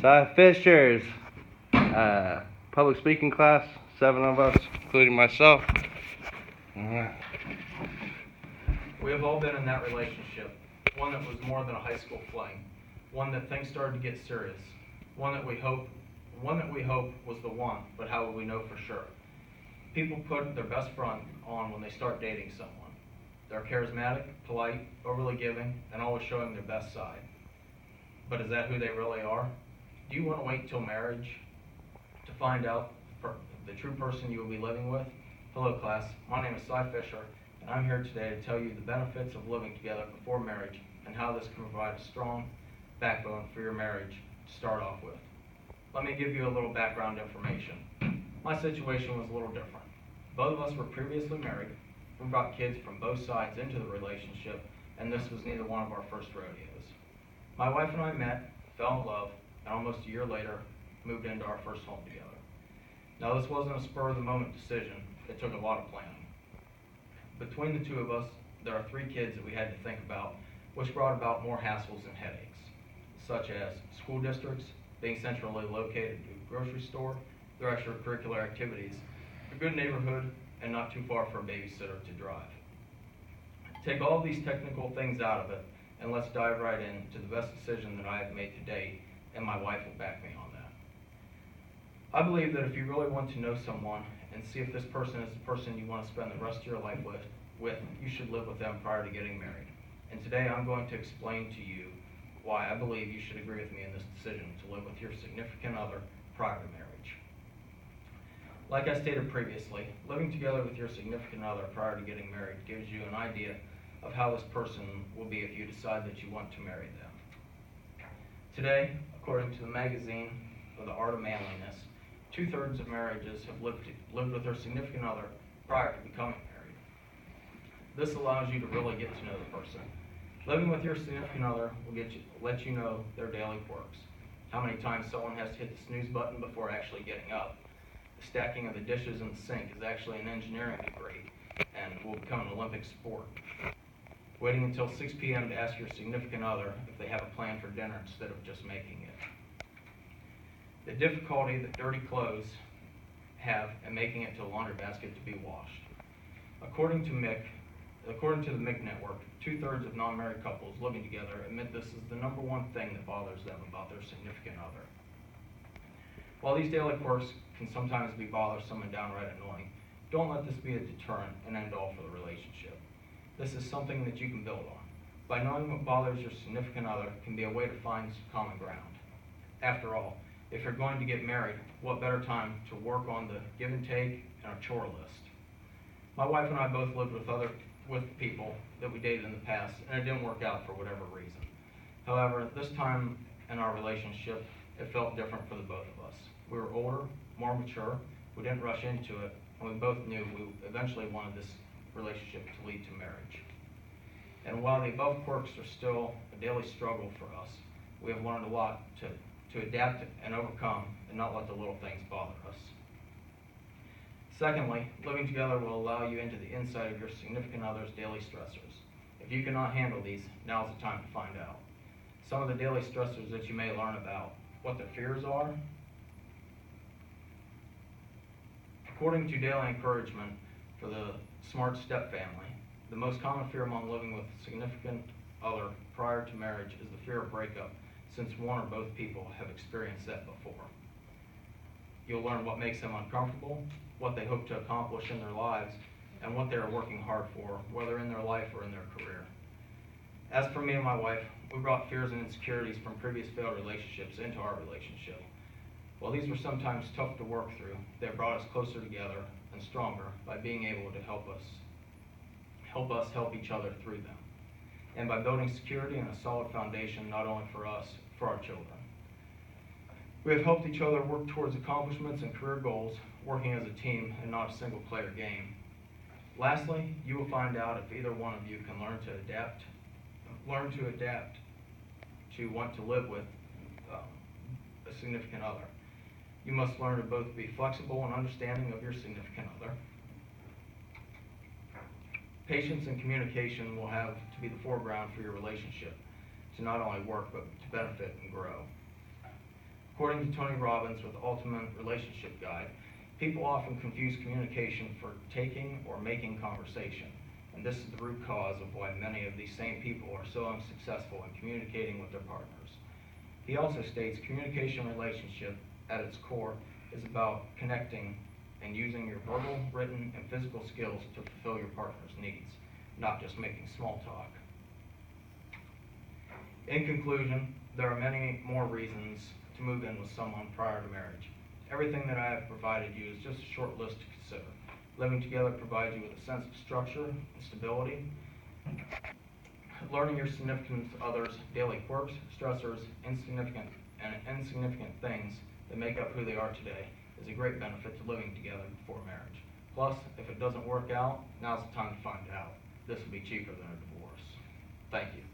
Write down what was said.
Cy Fisher's public speaking class, 7 of us, including myself. We have all been in that relationship, one that was more than a high school fling, one that things started to get serious, one that we hope was the one, but how will we know for sure? People put their best front on when they start dating someone. They're charismatic, polite, overly giving, and always showing their best side. But is that who they really are? Do you want to wait till marriage to find out the true person you will be living with? Hello class, my name is Cy Fisher, and I'm here today to tell you the benefits of living together before marriage and how this can provide a strong backbone for your marriage to start off with. Let me give you a little background information. My situation was a little different. Both of us were previously married. We brought kids from both sides into the relationship, and this was neither one of our first rodeos. My wife and I met, fell in love, and almost a year later, moved into our first home together. Now this wasn't a spur-of-the-moment decision. It took a lot of planning. Between the two of us, there are 3 kids that we had to think about, which brought about more hassles and headaches, such as school districts, being centrally located to a grocery store, their extracurricular activities, a good neighborhood, and not too far for a babysitter to drive. Take all of these technical things out of it, and let's dive right into the best decision that I have made to date, and my wife will back me on that. I believe that if you really want to know someone and see if this person is the person you want to spend the rest of your life with, you should live with them prior to getting married. And today I'm going to explain to you why I believe you should agree with me in this decision to live with your significant other prior to marriage. Like I stated previously, living together with your significant other prior to getting married gives you an idea of how this person will be if you decide that you want to marry them. Today, according to the magazine of The Art of Manliness, 2/3 of marriages have lived with their significant other prior to becoming married. This allows you to really get to know the person. Living with your significant other will let you know their daily quirks, how many times someone has to hit the snooze button before actually getting up. The stacking of the dishes in the sink is actually an engineering degree and will become an Olympic sport. Waiting until 6 p.m. to ask your significant other if they have a plan for dinner instead of just making it. The difficulty that dirty clothes have in making it to a laundry basket to be washed. According to the MIC network, 2/3 of non-married couples living together admit this is the number one thing that bothers them about their significant other. While these daily quirks can sometimes be bothersome and downright annoying, don't let this be a deterrent and end all for the relationship. This is something that you can build on. By knowing what bothers your significant other can be a way to find some common ground. After all, if you're going to get married, what better time to work on the give and take and a chore list? My wife and I both lived with people that we dated in the past, and it didn't work out for whatever reason. However, this time in our relationship, it felt different for the both of us. We were older, more mature, we didn't rush into it, and we both knew we eventually wanted this relationship to lead to marriage. And while the above quirks are still a daily struggle for us, we have learned a lot to adapt and overcome and not let the little things bother us. Secondly, living together will allow you into the inside of your significant other's daily stressors. If you cannot handle these, now's the time to find out. Some of the daily stressors that you may learn about, what their fears are. According to Daily Encouragement for the Smart Step family, the most common fear among living with a significant other prior to marriage is the fear of breakup, since one or both people have experienced that before. You'll learn what makes them uncomfortable, what they hope to accomplish in their lives, and what they are working hard for, whether in their life or in their career. As for me and my wife, we brought fears and insecurities from previous failed relationships into our relationship. While these were sometimes tough to work through, they brought us closer together and stronger by being able to help us help each other through them, and by building security and a solid foundation not only for us, for our children. We have helped each other work towards accomplishments and career goals, working as a team and not a single player game. Lastly, you will find out if either one of you can learn to adapt to want to live with a significant other. You must learn to both be flexible and understanding of your significant other. Patience and communication will have to be the foreground for your relationship to not only work but to benefit and grow. According to Tony Robbins with the Ultimate Relationship Guide, people often confuse communication for taking or making conversation, and this is the root cause of why many of these same people are so unsuccessful in communicating with their partners. He also states communication relationship at its core is about connecting and using your verbal, written, and physical skills to fulfill your partner's needs, not just making small talk. In conclusion, there are many more reasons to move in with someone prior to marriage. Everything that I have provided you is just a short list to consider. Living together provides you with a sense of structure and stability. Learning your significant other's daily quirks, stressors, insignificant things that make up who they are today is a great benefit to living together before marriage. Plus, if it doesn't work out, now's the time to find out. This will be cheaper than a divorce. Thank you.